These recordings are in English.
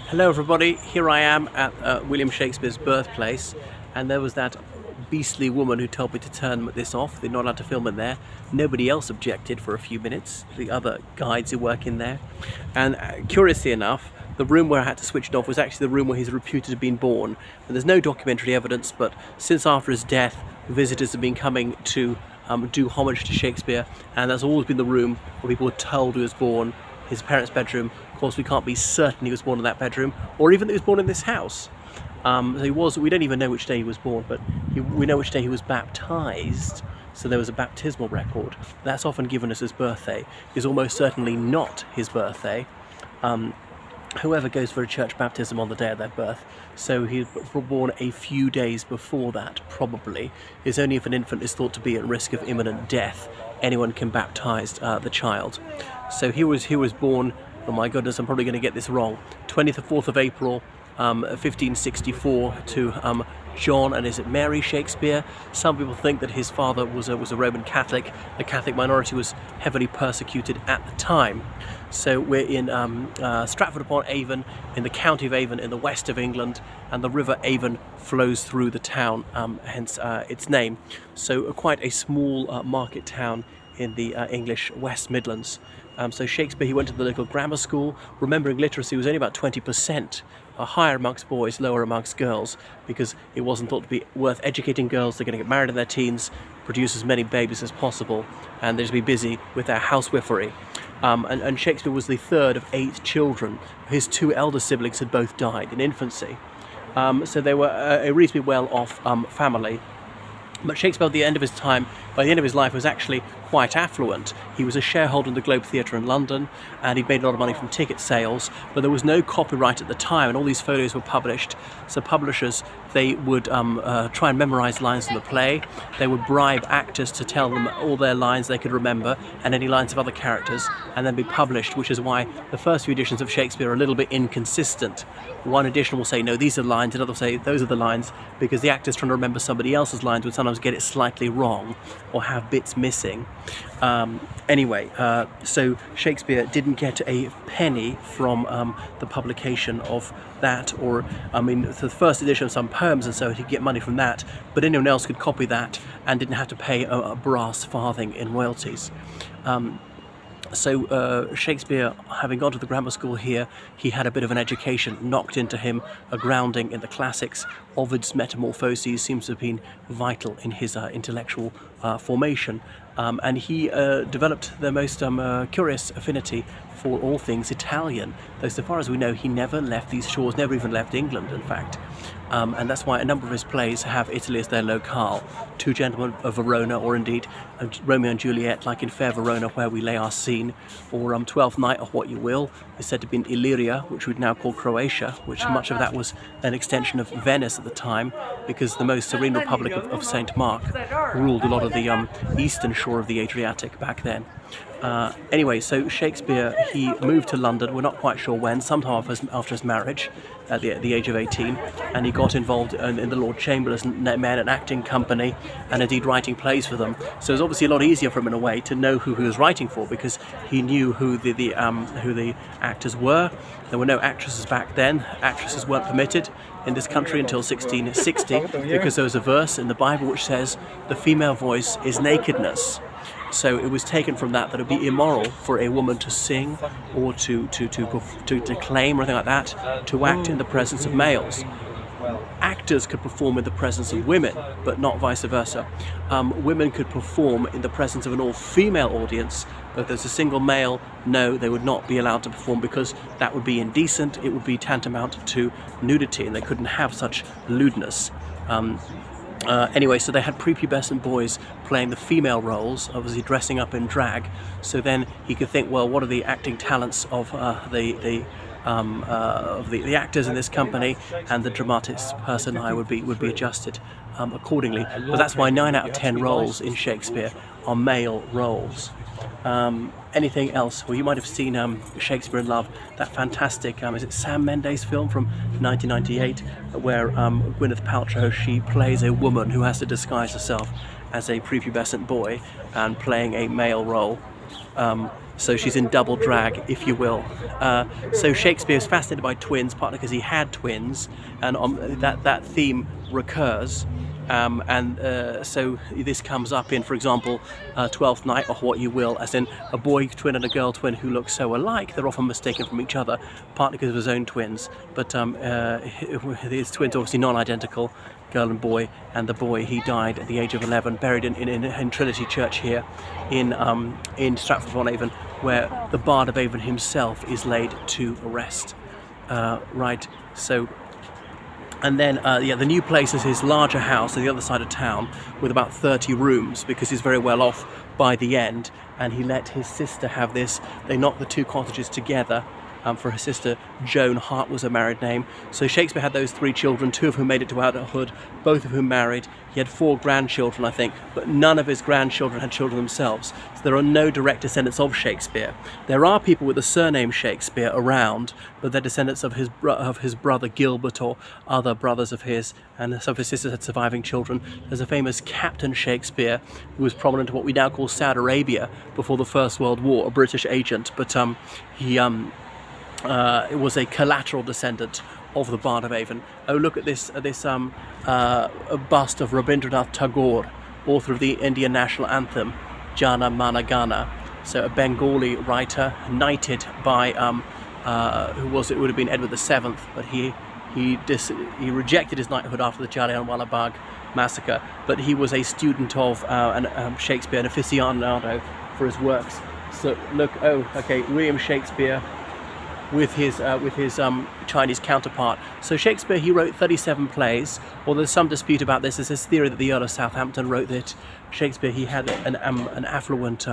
Hello everybody, here I am at William Shakespeare's birthplace, and there was that beastly woman who told me to turn this off. They're not allowed to film in there. Nobody else objected for a few minutes, the other guides who work in there. And curiously enough, the room where I had to switch it off was actually the room where he's reputed to have been born. And there's no documentary evidence, but since after his death, visitors have been coming to do homage to Shakespeare, and that's always been the room where people were told he was born, his parents' bedroom. Of course, we can't be certain he was born in that bedroom, or even that he was born in this house. We don't even know which day he was born, but we know which day he was baptized. So there was a baptismal record. That's often given as his birthday. Is almost certainly not his birthday. Whoever goes for a church baptism on the day of their birth, so he was born a few days before that, probably. It's only if an infant is thought to be at risk of imminent death, anyone can baptize the child. So he was born, oh my goodness, I'm probably going to get this wrong, 24th of April, 1564, to John and is it Mary Shakespeare. Some people think that his father was a Roman Catholic. The Catholic minority was heavily persecuted at the time. So we're in Stratford-upon-Avon, in the county of Avon, in the west of England, and the River Avon flows through the town, hence its name. So quite a small market town in the English West Midlands. So Shakespeare, he went to the local grammar school. Remembering literacy was only about 20%, higher amongst boys, lower amongst girls, because it wasn't thought to be worth educating girls. They're going to get married in their teens, produce as many babies as possible, and they're just be busy with their housewifery. And Shakespeare was the third of 8 children. His 2 elder siblings had both died in infancy. So they were a reasonably well-off family. But Shakespeare, at the end of his time, by the end of his life, was actually quite affluent. He was a shareholder in the Globe Theatre in London, and he'd made a lot of money from ticket sales, but there was no copyright at the time, and all these folios were published. So publishers, they would try and memorize lines from the play. They would bribe actors to tell them all their lines they could remember, and any lines of other characters, and then be published, which is why the first few editions of Shakespeare are a little bit inconsistent. One edition will say, no, these are the lines, another will say, those are the lines, because the actors trying to remember somebody else's lines would sometimes get it slightly wrong, or have bits missing. So Shakespeare didn't get a penny from the publication of that, or the first edition of some poems, and so he'd get money from that, but anyone else could copy that and didn't have to pay a brass farthing in royalties. So Shakespeare, having gone to the grammar school here, he had a bit of an education knocked into him, a grounding in the classics. Ovid's Metamorphoses seems to have been vital in his intellectual formation, and he developed the most curious affinity for all things Italian, though so far as we know he never left these shores, never even left England in fact. And that's why a number of his plays have Italy as their locale. Two Gentlemen of Verona, or indeed Romeo and Juliet, like in Fair Verona where we lay our scene, or Twelfth Night, or What You Will, is said to be in Illyria, which we'd now call Croatia, which much of that was an extension of Venice at the time, because the most serene republic of St. Mark ruled a lot of the eastern shore of the Adriatic back then. Anyway, so Shakespeare, he moved to London, we're not quite sure when, sometime after his marriage, at the age of 18, and he got involved in the Lord Chamberlain's Men and Acting Company, and indeed writing plays for them. So it was obviously a lot easier for him in a way to know who he was writing for, because he knew who the actors were. There were no actresses back then. Actresses weren't permitted in this country until 1660, because there was a verse in the Bible which says, "The female voice is nakedness." So it was taken from that it would be immoral for a woman to sing or to declaim or anything like that, to act in the presence of males. Actors could perform in the presence of women, but not vice versa. Women could perform in the presence of an all-female audience, but if there's a single male, no, they would not be allowed to perform, because that would be indecent, it would be tantamount to nudity, and they couldn't have such lewdness. Anyway, so they had prepubescent boys playing the female roles, obviously dressing up in drag. So then he could think, well, what are the acting talents of the actors in this company, and the dramatis personae would be adjusted accordingly. But that's why 9 out of 10 roles in Shakespeare are male roles. Anything else? Well, you might have seen Shakespeare in Love, that fantastic, is it Sam Mendes film from 1998, where Gwyneth Paltrow, she plays a woman who has to disguise herself as a prepubescent boy and playing a male role. So she's in double drag, if you will. So Shakespeare is fascinated by twins, partly because he had twins, and that theme recurs. So this comes up in, for example, Twelfth Night, or What You Will, as in a boy twin and a girl twin who look so alike they're often mistaken from each other, partly because of his own twins. But his twins are obviously non-identical, girl and boy, and the boy, he died at the age of 11, buried in Trinity Church here in Stratford-upon-Avon, where the Bard of Avon himself is laid to rest. Right, so. And then, the new place is his larger house on the other side of town with about 30 rooms, because he's very well off by the end, and he let his sister have this. They knocked the two cottages together. For her sister, Joan Hart was her married name. So Shakespeare had those 3 children, 2 of whom made it to adulthood, both of whom married. He had 4 grandchildren, I think, but none of his grandchildren had children themselves. So there are no direct descendants of Shakespeare. There are people with the surname Shakespeare around, but they're descendants of his brother Gilbert or other brothers of his, and some of his sisters had surviving children. There's a famous Captain Shakespeare who was prominent in what we now call Saudi Arabia before the First World War, a British agent, but it was a collateral descendant of the Bard of Avon. Oh, look at this bust of Rabindranath Tagore, author of the Indian national anthem, Jana Mana Gana. So a Bengali writer, knighted by it would have been Edward VII, but he rejected his knighthood after the Jallianwala Bagh massacre. But he was a student of Shakespeare, an aficionado for his works. So look, William Shakespeare with his Chinese counterpart. So Shakespeare, he wrote 37 plays, although there's some dispute about this. There's this theory that the Earl of Southampton wrote that. Shakespeare, he had an affluent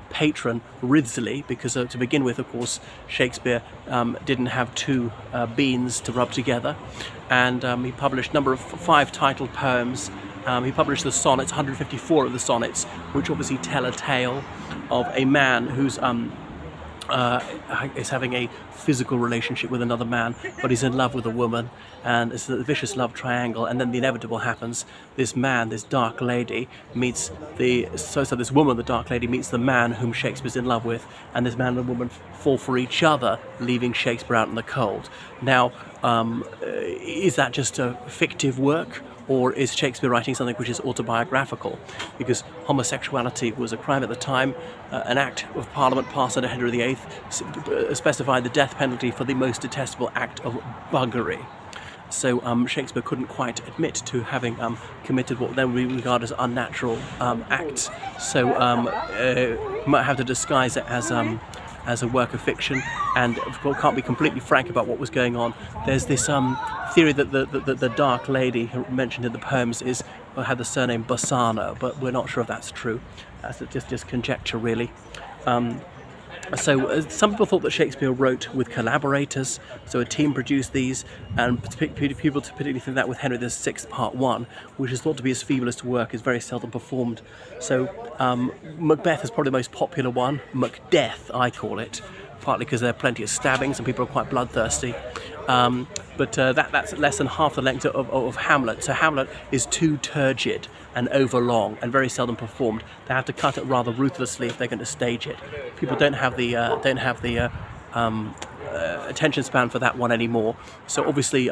patron, Wriothesley, because to begin with, of course, Shakespeare didn't have 2 beans to rub together, and he published a number of 5 titled poems. He published the sonnets, 154 of the sonnets, which obviously tell a tale of a man who's is having a physical relationship with another man, but he's in love with a woman, and it's a vicious love triangle. And then the inevitable happens. This man, this dark lady, meets this woman, the dark lady, meets the man whom Shakespeare's in love with, and this man and woman fall for each other, leaving Shakespeare out in the cold. Now, is that just a fictive work, or is Shakespeare writing something which is autobiographical? Because homosexuality was a crime at the time. An Act of Parliament passed under Henry VIII specified the death penalty for the most detestable act of buggery. So Shakespeare couldn't quite admit to having committed what then we regard as unnatural acts. So might have to disguise it as a work of fiction, and of course can't be completely frank about what was going on. There's this theory that the dark lady mentioned in the poems had the surname Bassano, but we're not sure if that's true. That's just conjecture, really. So some people thought that Shakespeare wrote with collaborators, so a team produced these, and people particularly think that with Henry VI Part 1, which is thought to be his feeblest work, is very seldom performed. So Macbeth is probably the most popular one. Macdeath, I call it, partly because there are plenty of stabbings and people are quite bloodthirsty. But that's less than half the length of Hamlet. So Hamlet is too turgid and overlong and very seldom performed. They have to cut it rather ruthlessly if they're going to stage it. People don't have the attention span for that one anymore. So obviously,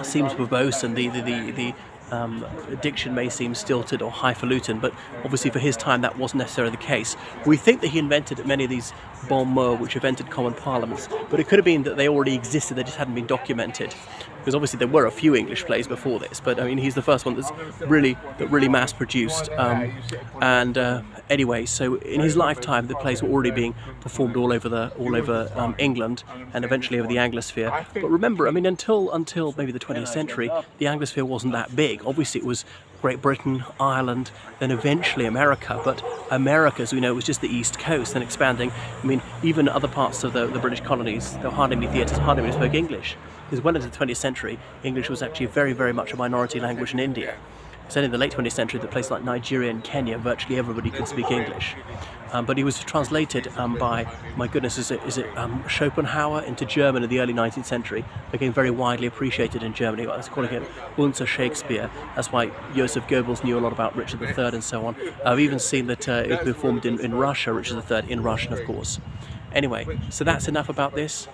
seems verbose, and the diction may seem stilted or highfalutin, but obviously for his time that wasn't necessarily the case. We think that he invented many of these bon mots which invented common parlance, but it could have been that they already existed, they just hadn't been documented. Because obviously there were a few English plays before this, but I mean he's the first one that's really mass produced. Anyway, so in his lifetime the plays were already being performed all over England and eventually over the Anglosphere. But remember, I mean until maybe the 20th century, the Anglosphere wasn't that big. Obviously it was Great Britain, Ireland, then eventually America, but America, as we know, was just the East Coast, then expanding. I mean, even other parts of the British colonies, there were hardly any theatres, hardly anyone spoke English. Because well into the 20th century, English was actually very, very much a minority language in India. It's only in the late 20th century that places like Nigeria and Kenya, virtually everybody could speak English. But he was translated by, my goodness, is it Schopenhauer into German in the early 19th century, became very widely appreciated in Germany. I was calling it Unser Shakespeare. That's why Joseph Goebbels knew a lot about Richard III and so on. I've even seen that it performed in Russia, Richard III, in Russian, of course. Anyway, so that's enough about this.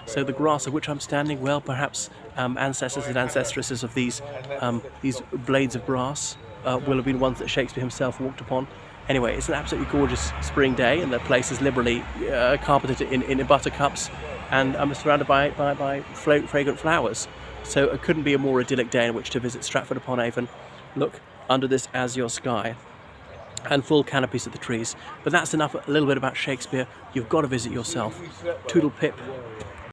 So the grass of which I'm standing, well, perhaps ancestors and ancestresses of these blades of grass will have been ones that Shakespeare himself walked upon. Anyway, it's an absolutely gorgeous spring day, and the place is liberally carpeted in buttercups, and I'm surrounded by fragrant flowers. So it couldn't be a more idyllic day in which to visit Stratford-upon-Avon. Look under this azure sky, and full canopies of the trees. But that's enough, a little bit about Shakespeare. You've got to visit yourself. Toodle pip.